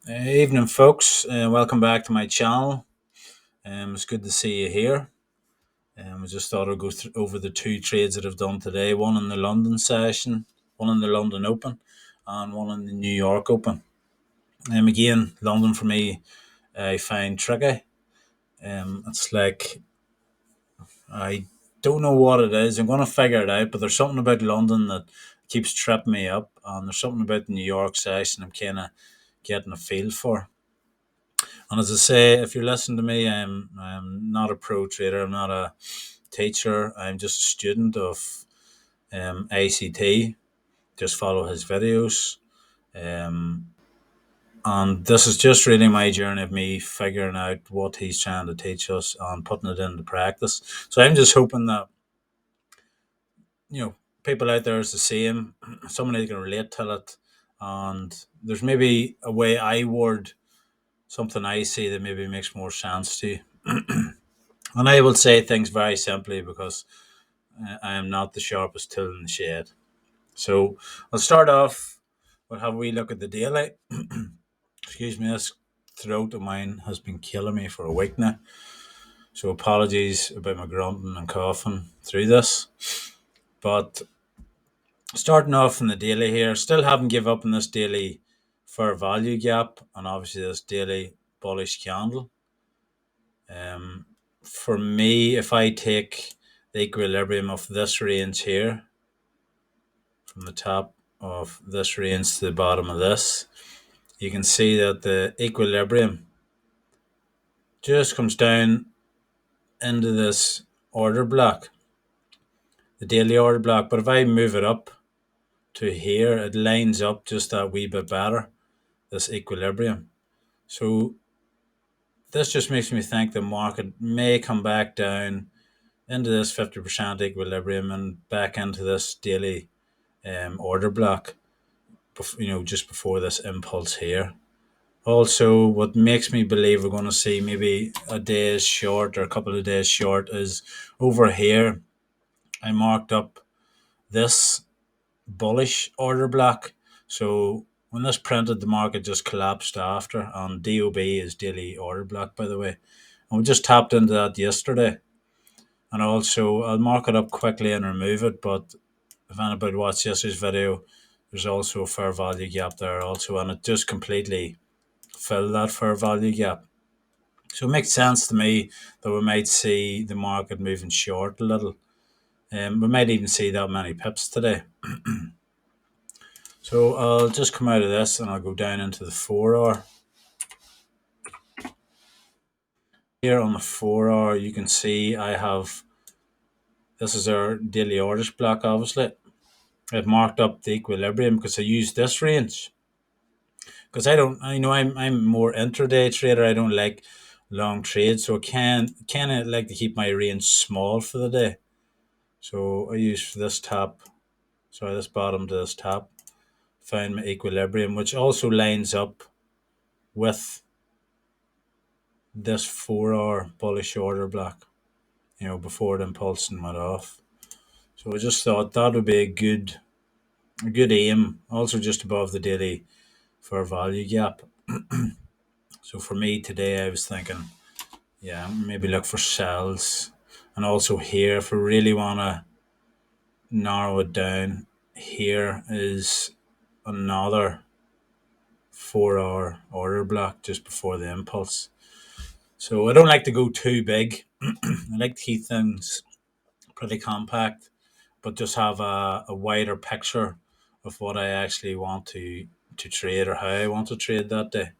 Evening, folks. Welcome back to my channel. It's good to see you here. I just thought I'd go over the two trades that I've done today. One in the London session, one in the London Open, and one in the New York Open. Again, London for me, I find tricky. It's like I don't know what it is. I'm going to figure it out, but there's something about London that keeps tripping me up, and there's something about the New York session I'm kind of getting a feel for. And as I say, if you're listening to me, I'm not a pro trader. I'm not a teacher. I'm just a student of ACT. Just follow his videos. Um, and this is just really my journey of me figuring out what he's trying to teach us and putting it into practice. So I'm just hoping that, you know, people out there is the same. Somebody can relate to it. And there's maybe a way I word something I see that maybe makes more sense to you. And I will say things very simply because I am not the sharpest tool in the shed. So I'll start off with have we look at the daily. Excuse me, this throat of mine has been killing me for a week now. So apologies about my grunting and coughing through this. But starting off in the daily here, still haven't give up on this daily fair value gap and obviously this daily bullish candle. Um, for me, if I take the equilibrium of this range here, from the top of this range to the bottom of this, you can see that the equilibrium just comes down into this order block, the daily order block. But if I move it up to here, it lines up just that wee bit better, this equilibrium. So this just makes me think the market may come back down into this 50% equilibrium and back into this daily order block, just before this impulse here. Also, what makes me believe we're going to see maybe a day's short or a couple of days short is over here. I marked up this bullish order block. So when this printed, the market just collapsed after, and DOB is daily order block, by the way. And we just tapped into that yesterday. And also, I'll mark it up quickly and remove it. But if anybody watched yesterday's video, there's also a fair value gap there also, and it just completely filled that fair value gap. So it makes sense to me that we might see the market moving short a little. We might even see that many pips today. So I'll just come out of this and I'll go down into the 4 hour. Here on the 4 hour, you can see I have, this is our daily orders block, obviously. I've marked up the equilibrium because I use this range. Because I'm more intraday trader. I don't like long trades, so I can kind of like to keep my range small for the day. So I use this this bottom to this top, find my equilibrium, which also lines up with this 4 hour bullish order block, before the impulse went off. So I just thought that would be a good aim, also just above the daily fair value gap. So for me today, I was thinking, yeah, maybe look for sells. And also here, if we really want to narrow it down, here is another 4 hour order block just before the impulse. So I don't like to go too big. I like to keep things pretty compact, but just have a wider picture of what I actually want to trade or how I want to trade that day.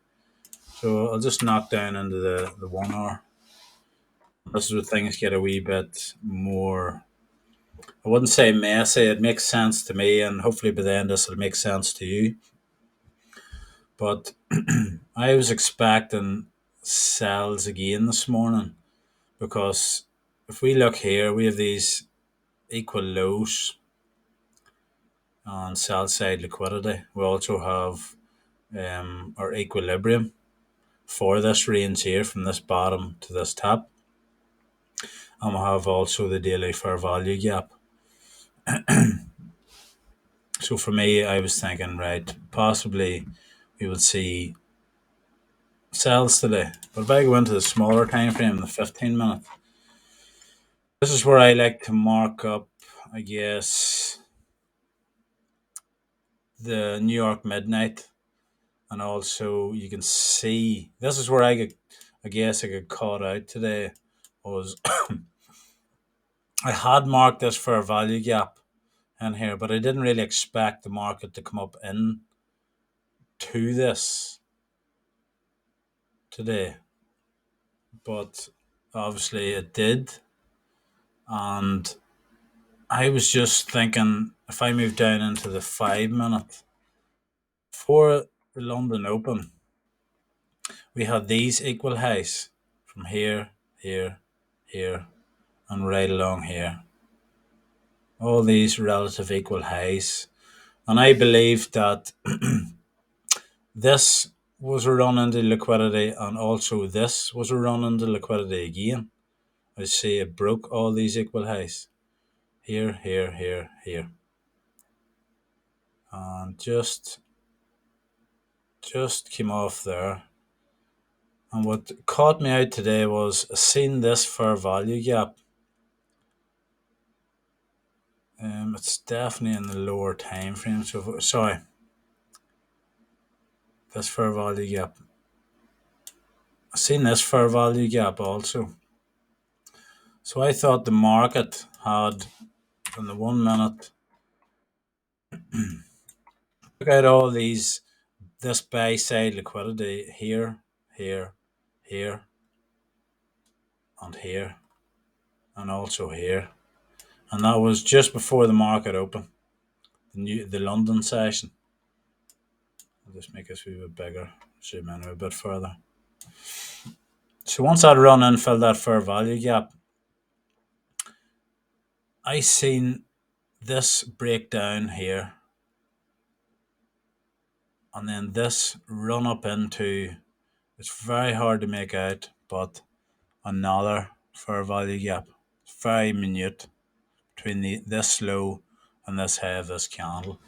So I'll just knock down into the 1 hour. This is where things get a wee bit more, I wouldn't say messy. It makes sense to me, and hopefully by the end this will make sense to you. But I was expecting sells again this morning because if we look here, we have these equal lows on sell side liquidity. We also have our equilibrium for this range here from this bottom to this top. And we have also the daily fair value gap. So for me, I was thinking, right, possibly we will see sells today. But if I go into the smaller time frame, the 15 minute, this is where I like to mark up, I guess, the New York midnight, and also you can see this is where I guess I got caught out today. Was I had marked this for a value gap in here, but I didn't really expect the market to come up in to this today. But obviously it did, and I was just thinking if I move down into the 5 minute for the London Open, we had these equal highs from here, here, here, and right along here. All these relative equal highs. And I believe that this was a run into liquidity, and also this was a run into liquidity again. I see it broke all these equal highs. Here, here, here, here. And just came off there. And what caught me out today was seeing this fair value gap. It's definitely in the lower time frame. So sorry, this fair value gap. I seen this fair value gap also. So I thought the market had in the 1 minute took out all this buy side liquidity here, here, here, and here, and also here. And that was just before the market opened, the London session. I'll just make this a wee bit bigger, zoom in a bit further. So once I'd run in, filled that fair value gap, I seen this breakdown here, and then this run up into, it's very hard to make out, but another fair value gap. It's very minute between this low and this high of this candle.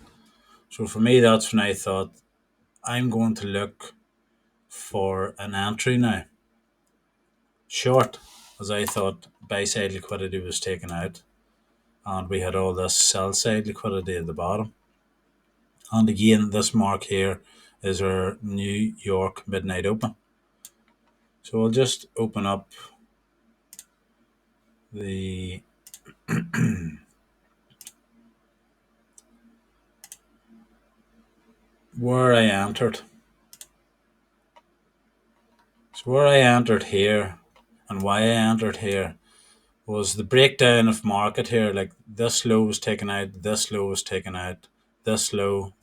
So for me, that's when I thought I'm going to look for an entry now. Short, as I thought buy side liquidity was taken out, and we had all this sell side liquidity at the bottom. And again, this mark here is our New York midnight open. So I'll just open up the where I entered. So where I entered here and why I entered here was the breakdown of market here. Like this low was taken out, this low was taken out, this low,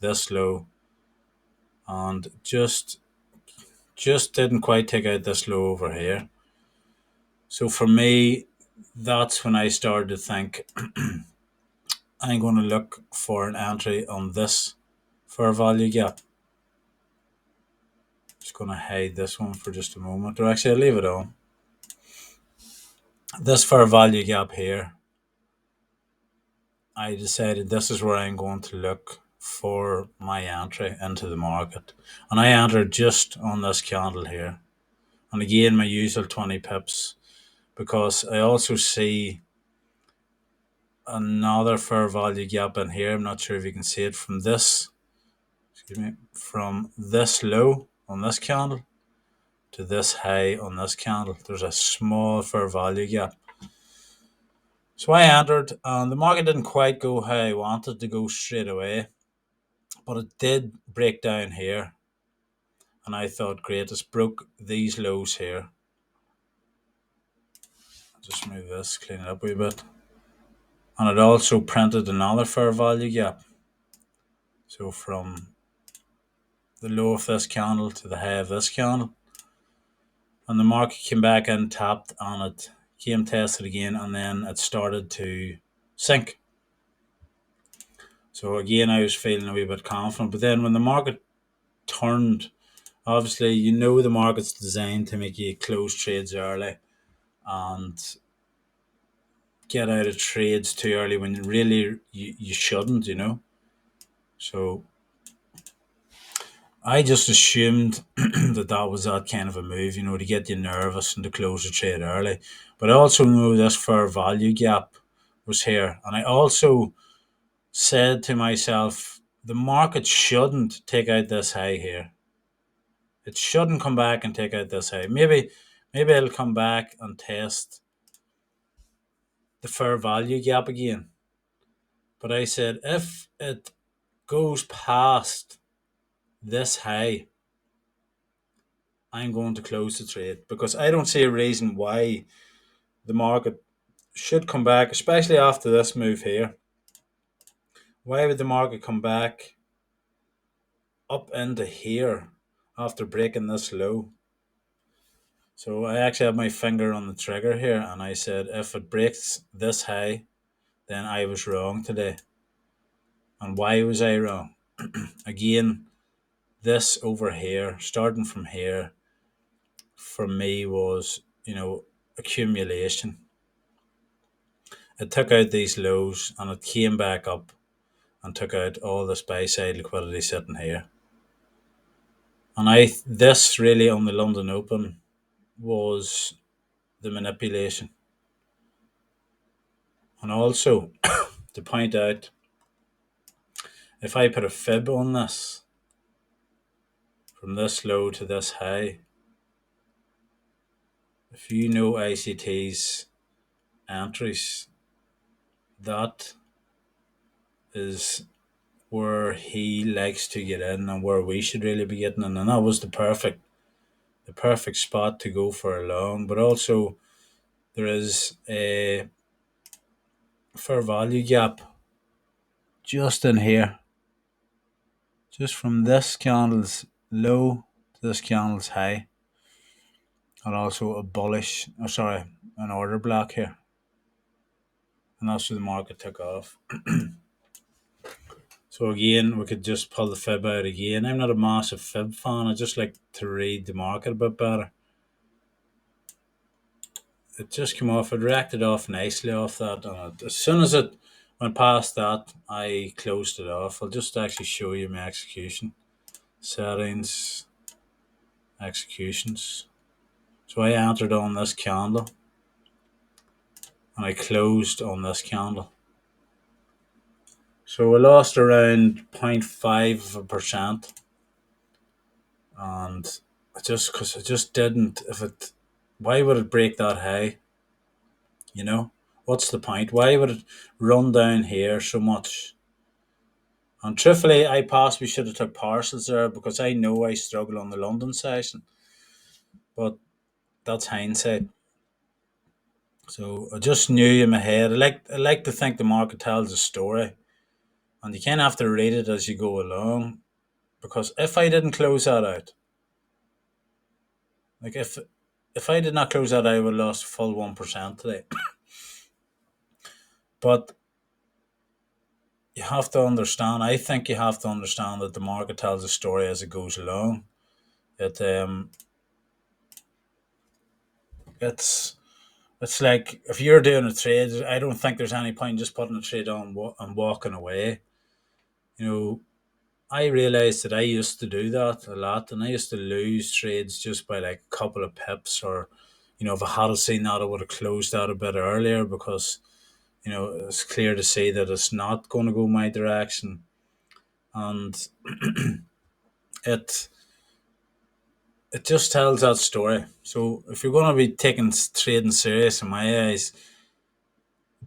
and just didn't quite take out this low over here. So for me, that's when I started to think I'm going to look for an entry on this fair value gap. Just going to hide this one for just a moment, or actually I'll leave it on. This fair value gap here, I decided this is where I'm going to look for my entry into the market. And I entered just on this candle here. And again, my usual 20 pips, because I also see another fair value gap in here. I'm not sure if you can see it from this, excuse me, from this low on this candle to this high on this candle. There's a small fair value gap. So I entered, and the market didn't quite go how I wanted to go straight away, but it did break down here. And I thought, great, it's broke these lows here. I'll just move this, clean it up a wee bit. And it also printed another fair value gap. So from the low of this candle to the high of this candle. And the market came back and tapped on it, came tested again, and then it started to sink. So again, I was feeling a wee bit confident. But then when the market turned, obviously, you know the market's designed to make you close trades early and get out of trades too early when really you shouldn't, you know. So I just assumed that was that kind of a move, to get you nervous and to close the trade early. But I also knew this fair value gap was here. And I also said to myself, the market shouldn't take out this high here. It shouldn't come back and take out this high. Maybe it'll come back and test the fair value gap again. But I said if it goes past this high, I'm going to close the trade because I don't see a reason why the market should come back, especially after this move here. Why would the market come back up into here after breaking this low? So I actually have my finger on the trigger here and I said if it breaks this high, then I was wrong today. And why was I wrong? Again, this over here, starting from here, for me was, accumulation. It took out these lows and it came back up and took out all this buy side liquidity sitting here. And this really on the London Open was the manipulation. And also to point out, if I put a fib on this from this low to this high, if you know ICT's entries, that is where he likes to get in and where we should really be getting in. And that was the perfect spot to go for a long. But also there is a fair value gap just in here. Just from this candle's low to this candle's high. And also an order block here. And that's where the market took off. So again, we could just pull the fib out again. I'm not a massive fib fan. I just like to read the market a bit better. It just came off. It reacted off nicely off that. And as soon as it went past that, I closed it off. I'll just actually show you my execution. Settings, executions. So I entered on this candle and I closed on this candle. So we lost around 0.5%. And because it just didn't, why would it break that high? What's the point? Why would it run down here so much? And truthfully, I possibly should have took parcels there because I know I struggle on the London session. But that's hindsight. So I just knew in my head. I like to think the market tells a story, and you kind of have to read it as you go along. Because if I didn't close that out, like if I did not close that, I would have lost full 1% today. But you have to understand. I think you have to understand that the market tells a story as it goes along. It's It's like if you're doing a trade, I don't think there's any point in just putting a trade on and walking away. You know, I realized that I used to do that a lot, and I used to lose trades just by like a couple of pips, or if I had seen that, I would have closed out a bit earlier because it's clear to see that it's not going to go my direction, and it it just tells that story. So if you're going to be taking trading serious, in my eyes,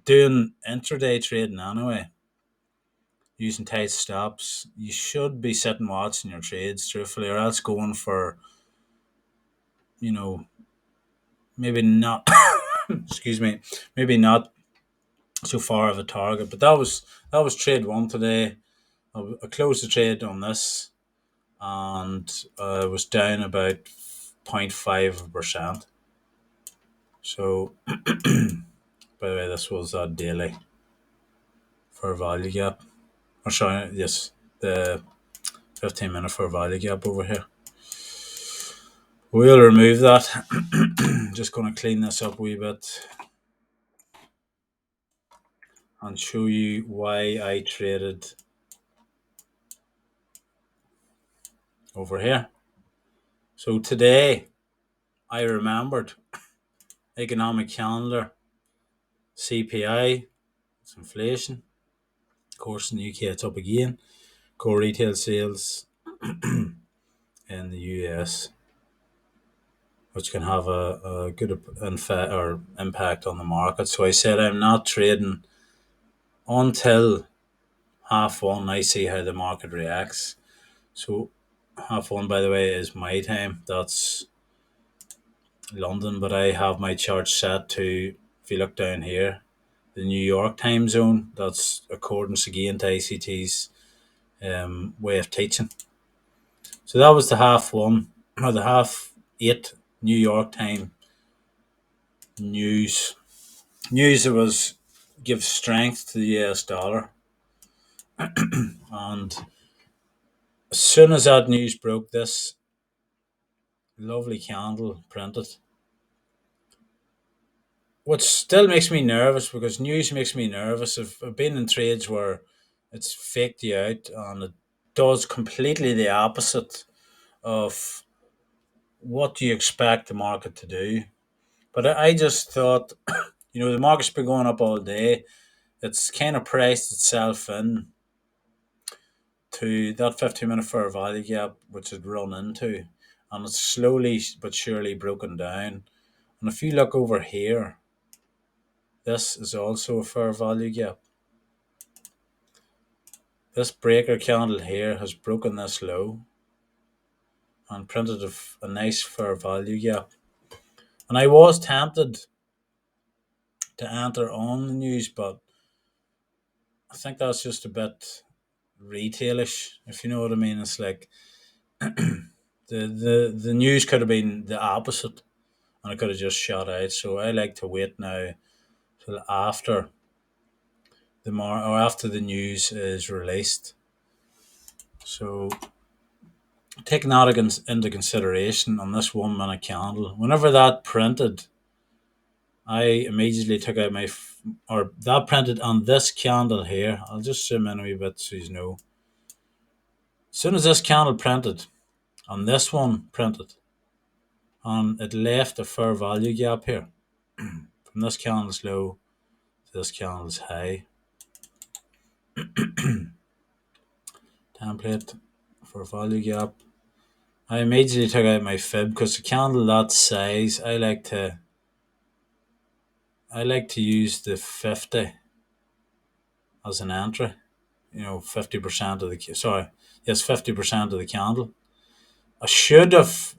doing intraday trading anyway, using tight stops, you should be sitting watching your trades truthfully, or else going for, you know, maybe not, excuse me, maybe not so far of a target. But that was trade one today. I closed the trade on this, and it was down about 0.5%. So, by the way, this was a daily for value gap. Or sorry, yes, the 15-minute for value gap over here. We'll remove that. Just going to clean this up a wee bit and show you why I traded over here. So today I remembered economic calendar, CPI, it's inflation. Of course, in the UK it's up again. Core retail sales in the US, which can have a good or impact on the market. So I said I'm not trading until half one. I see how the market reacts. So half one, by the way, is my time. That's London, but I have my chart set to, if you look down here, the New York time zone. That's accordance again to ICT's way of teaching. So that was the half one or the half eight New York time news. News that was give strength to the US dollar. And as soon as that news broke, this lovely candle printed, which still makes me nervous because news makes me nervous. I've been in trades where it's faked you out and it does completely the opposite of what you expect the market to do. But I just thought, the market's been going up all day. It's kind of priced itself in to that 15-minute fair value gap, which it run into, and it's slowly but surely broken down. And if you look over here, this is also a fair value gap. This breaker candle here has broken this low and printed a nice fair value gap. And I was tempted to enter on the news, but I think that's just a bit retailish, if you know what I mean. It's like the news could have been the opposite and I could have just shot out. So I like to wait now till after or after the news is released. So taking that into consideration on this 1 minute candle, whenever that printed, I immediately took out or that printed on this candle here. I'll just zoom in a wee bit so you know. As soon as this candle printed, on this one printed, and it left a fair value gap here from this candle's low to this candle's high. Template for value gap. I immediately took out my fib because the candle that size, I like to use the 50 as an entry. 50% of the 50% of the candle. I should have,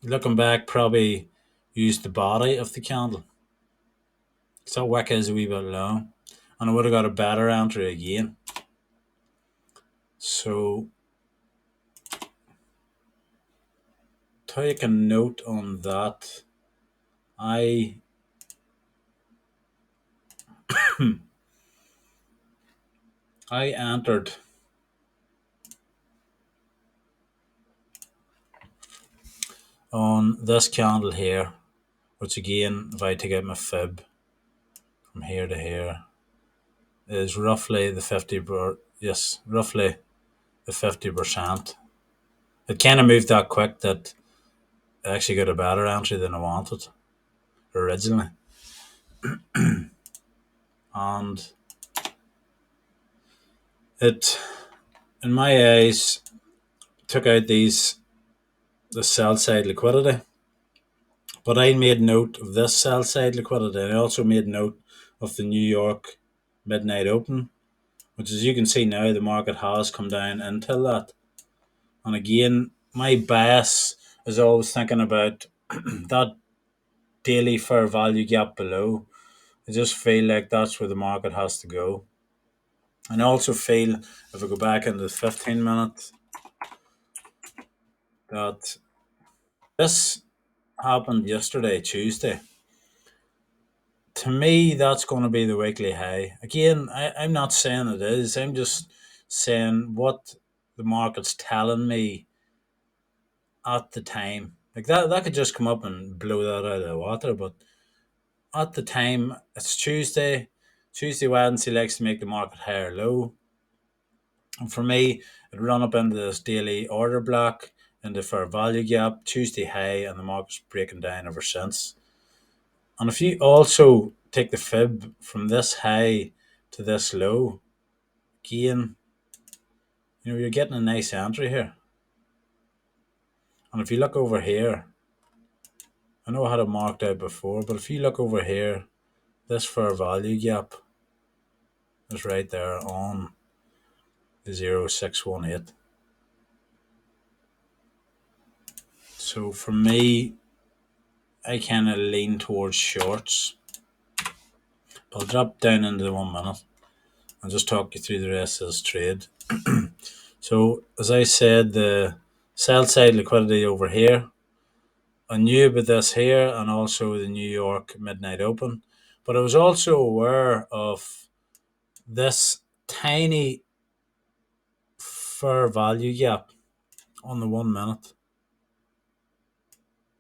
looking back, probably used the body of the candle. So that wick is a wee bit long, and I would have got a better entry again. So take a note on that. I I entered on this candle here, which again, if I take out my fib from here to here, is roughly the 50%. It kind of moved that quick that I actually got a better entry than I wanted originally. And it, in my eyes, took out the sell side liquidity. But I made note of this sell side liquidity. And I also made note of the New York midnight open, which, as you can see now, the market has come down until that. And again, my bias is always thinking about that daily fair value gap below. I just feel like that's where the market has to go. And I also feel, if I go back into the 15 minutes, that this happened yesterday, Tuesday. To me, that's going to be the weekly high. Again, I'm not saying it is. I'm just saying what the market's telling me at the time. Like that could just come up and blow that out of the water. But at the time, it's Tuesday. Tuesday, Wednesday likes to make the market higher low. And for me, it run up into this daily order block. in the fair value gap, Tuesday high, and the market's breaking down ever since. And if you also take the fib from this high to this low, again, you're getting a nice entry here. And if you look over here, I know I had it marked out before, but if you look over here, this fair value gap is right there on the 0618. So for me, I kind of lean towards shorts. I'll drop down into the 1 minute and just talk you through the rest of this trade. So as I said, the sell side liquidity over here. I knew about this here and also the New York Midnight Open, but I was also aware of this tiny fair value gap on the 1 minute.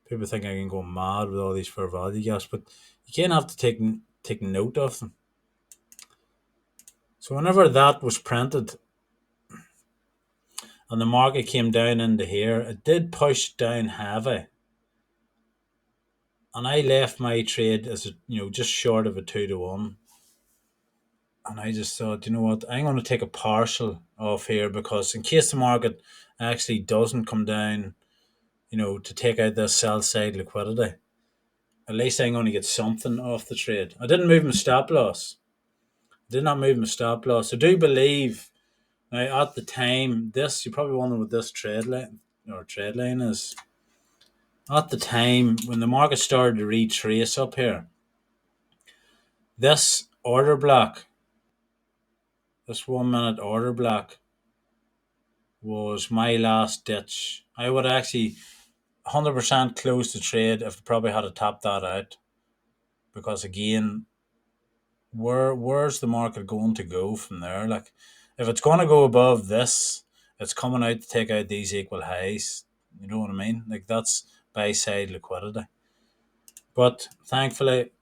People think I can go mad with all these fair value gaps, but you can't have to take note of them. So whenever that was printed and the market came down into here, it did push down heavy. And I left my trade as just short of a 2-1. And I just thought, you know what, I'm going to take a partial off here because in case the market actually doesn't come down, to take out this sell side liquidity, at least I'm going to get something off the trade. I didn't move my stop loss. Did not move my stop loss. I do believe now at the time, this, you're probably wondering what this trade line is. At the time when the market started to retrace up here, this order block, this 1 minute order block, was my last ditch. I would actually 100% close the trade if I probably had to tap that out, because again, where's the market going to go from there? Like, if it's going to go above this, it's coming out to take out these equal highs. You know what I mean? Like, that's buy side liquidity. But thankfully,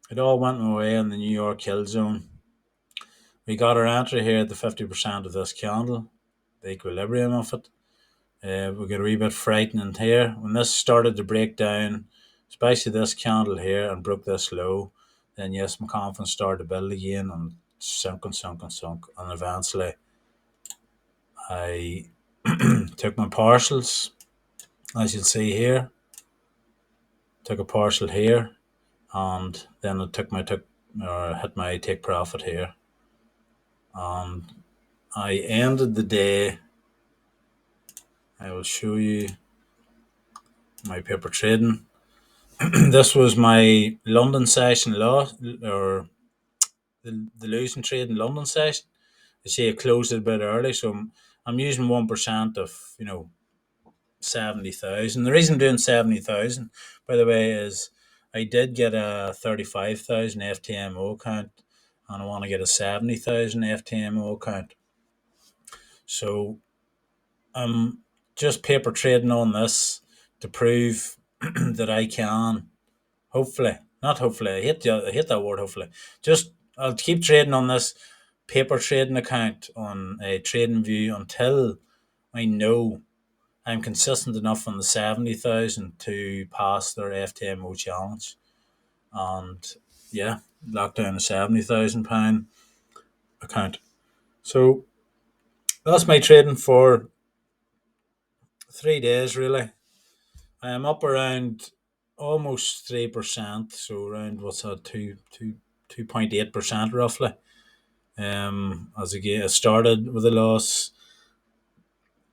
it all went my way in the New York Hill Zone. We got our entry here at the 50% of this candle, the equilibrium of it. We get a wee bit frightening here. When this started to break down, especially this candle here, and broke this low, then yes, my confidence started to build again and sunk. And eventually I took my partials, as you'll see here. Took a partial here, and then I hit my take profit here. And I ended the day, I will show you my paper trading. This was my London session or the losing trade in London session. You see, it closed it a bit early, so I'm using 1% of 70,000. The reason I'm doing 70,000, by the way, is I did get a 35,000 FTMO account, and I want to get a 70,000 FTMO account. So I'm just paper trading on this to prove that I can. Hopefully, not hopefully. I hate that word. Hopefully, just I'll keep trading on this paper trading account on a trading view until I know I'm consistent enough on the 70,000 to pass their FTMO challenge, and yeah, lock down a £70,000 account. So that's my trading for 3 days. Really, I am up around almost 3%. So around, what's that, 2.8% roughly. As again, I started with a loss.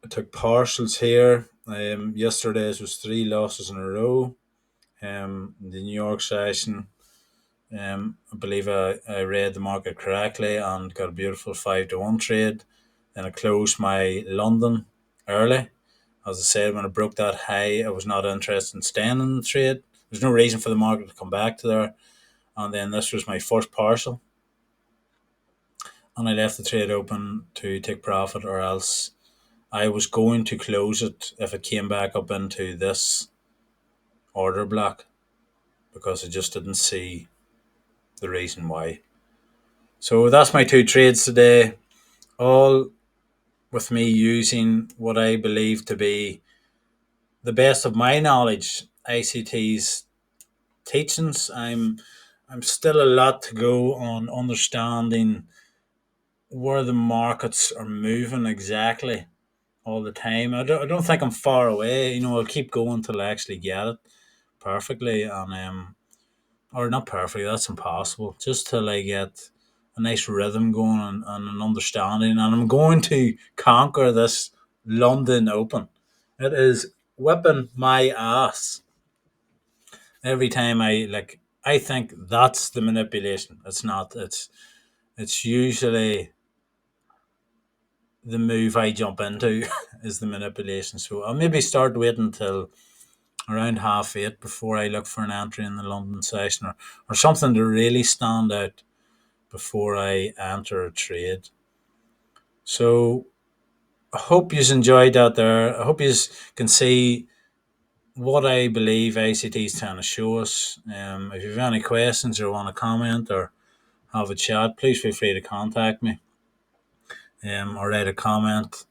I took partials here. Yesterday's was 3 losses in a row. The New York session, I believe I read the market correctly and got a beautiful 5-1 trade. Then I closed my London early. As I said, when I broke that high, I was not interested in staying in the trade. There's no reason for the market to come back to there. And then this was my first partial, and I left the trade open to take profit, or else I was going to close it if it came back up into this order block, because I just didn't see the reason why. So that's my 2 trades today, all with me using what I believe to be the best of my knowledge, ICT's teachings, I'm still a lot to go on understanding where the markets are moving exactly all the time. I don't think I'm far away. I'll keep going till I actually get it perfectly, and or not perfectly. That's impossible. Just till I get a nice rhythm going and an understanding, and I'm going to conquer this London Open. It is whipping my ass every time I like. I think that's the manipulation. It's not. It's usually the move I jump into is the manipulation. So I'll maybe start waiting till around 8:30 before I look for an entry in the London session, or something to really stand out before I enter a trade. So I hope you enjoyed that there. I hope you can see what I believe ACT is trying to show us. If you have any questions or want to comment or have a chat, please feel free to contact me or write a comment.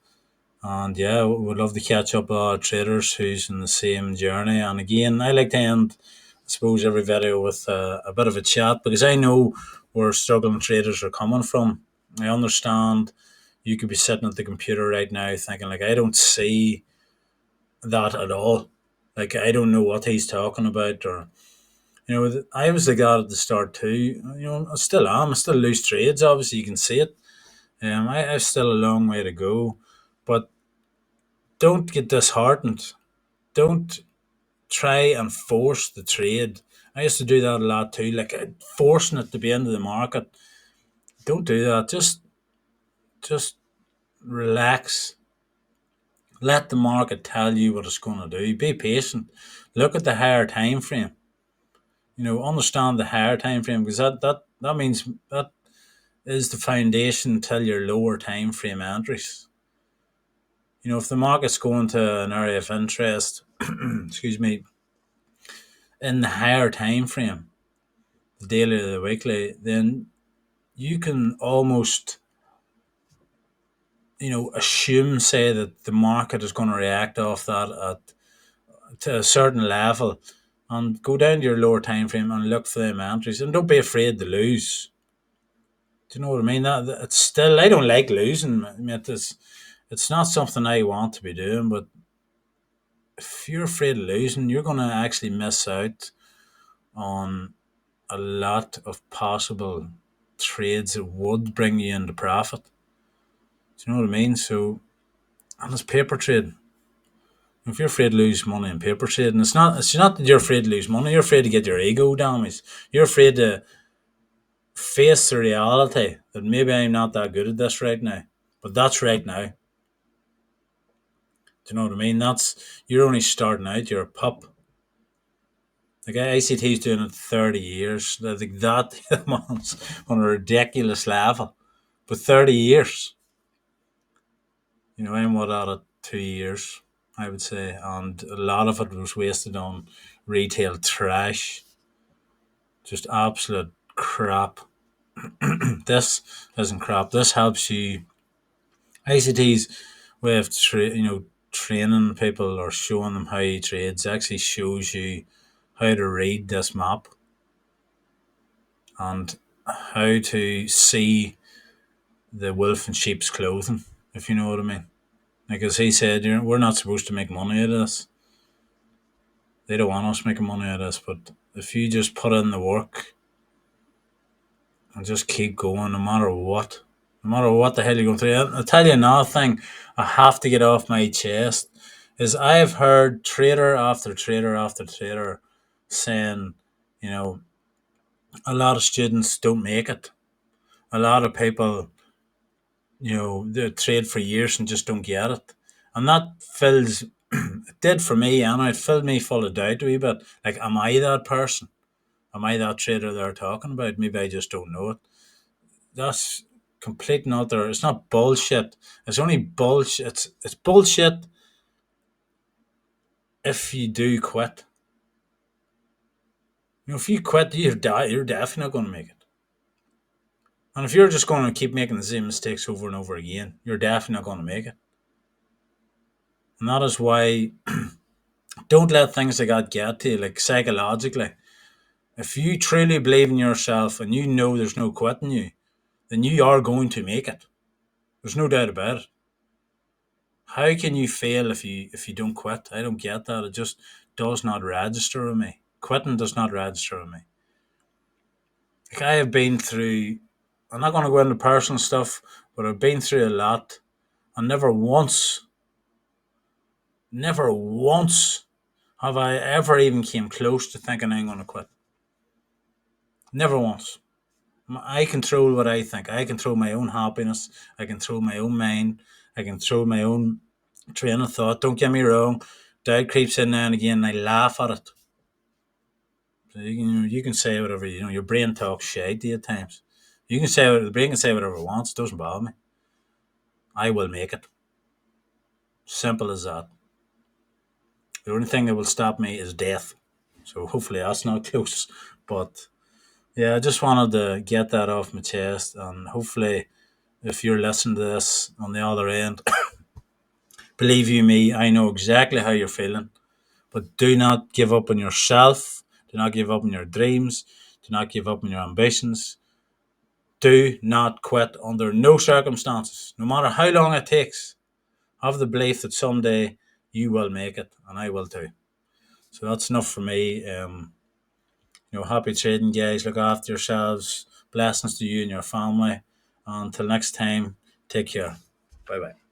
And yeah, we'd love to catch up with our traders who's in the same journey. And again, I like to end, I suppose, every video with a bit of a chat because I know where struggling traders are coming from. I understand you could be sitting at the computer right now thinking, like, I don't see that at all. Like, I don't know what he's talking about. Or, I was the guy at the start too. I still am. I still lose trades, obviously, you can see it. I've still a long way to go. But don't get disheartened. Don't try and force the trade. I used to do that a lot too, like forcing it to be into the market. Don't do that. Just relax. Let the market tell you what it's going to do. Be patient. Look at the higher time frame. Understand the higher time frame because that means that is the foundation till your lower time frame entries. If the market's going to an area of interest, excuse me, in the higher time frame, the daily or the weekly, then you can almost, assume, say that the market is going to react off that to a certain level, and go down to your lower time frame and look for them entries, and don't be afraid to lose. Do you know what I mean? That it's still, I don't like losing. I mean, it's not something I want to be doing, but if you're afraid of losing, you're going to actually miss out on a lot of possible trades that would bring you into profit. Do you know what I mean? So, and it's paper trade. If you're afraid to lose money in paper trade, and it's not that you're afraid to lose money, you're afraid to get your ego damaged. You're afraid to face the reality that maybe I'm not that good at this right now. But that's right now. Do you know what I mean? You're only starting out, you're a pup. Like ICT's doing it 30 years. I think that man's on a ridiculous level. But 30 years. I'm what at it 2 years, I would say. And a lot of it was wasted on retail trash. Just absolute crap. This isn't crap. This helps you. ICT's way of training people or showing them how he trades actually shows you how to read this map and how to see the wolf in sheep's clothing, if you know what I mean. Like as he said, we're not supposed to make money out of this. They don't want us making money out of this, but if you just put in the work and just keep going, no matter what the hell you're going through. I'll tell you another thing I have to get off my chest is I've heard trader after trader after trader saying, you know, a lot of students don't make it. A lot of people, they trade for years and just don't get it. And that fills, it did for me, and it filled me full of doubt a wee bit. Like, am I that person? Am I that trader they're talking about? Maybe I just don't know it. That's complete and utter. It's not bullshit. It's only bullshit. It's bullshit if you do quit. If you quit, you're definitely not going to make it. And if you're just going to keep making the same mistakes over and over again, you're definitely not going to make it. And that is why Don't let things like that get to you, like psychologically. If you truly believe in yourself and you know there's no quitting you, then you are going to make it. There's no doubt about it. How can you fail if you don't quit? I don't get that. It just does not register with me. Quitting does not register with me. Like I have been through, I'm not going to go into personal stuff, but I've been through a lot, and never once have I ever even came close to thinking I'm going to quit. Never once. I control what I think. I control my own happiness. I control my own mind. I control my own train of thought. Don't get me wrong. Doubt creeps in now and again, and I laugh at it. So you can say whatever your brain talks shit to you at times. You can say the brain can say whatever it wants. It doesn't bother me. I will make it. Simple as that. The only thing that will stop me is death. So hopefully that's not close. But yeah, I just wanted to get that off my chest, and hopefully, if you're listening to this on the other end, believe you me, I know exactly how you're feeling. But do not give up on yourself. Do not give up on your dreams. Do not give up on your ambitions. Do not quit under no circumstances, no matter how long it takes. Have the belief that someday you will make it, and I will too. So that's enough for me. Happy trading, guys. Look after yourselves. Blessings to you and your family. Until next time, take care. Bye bye.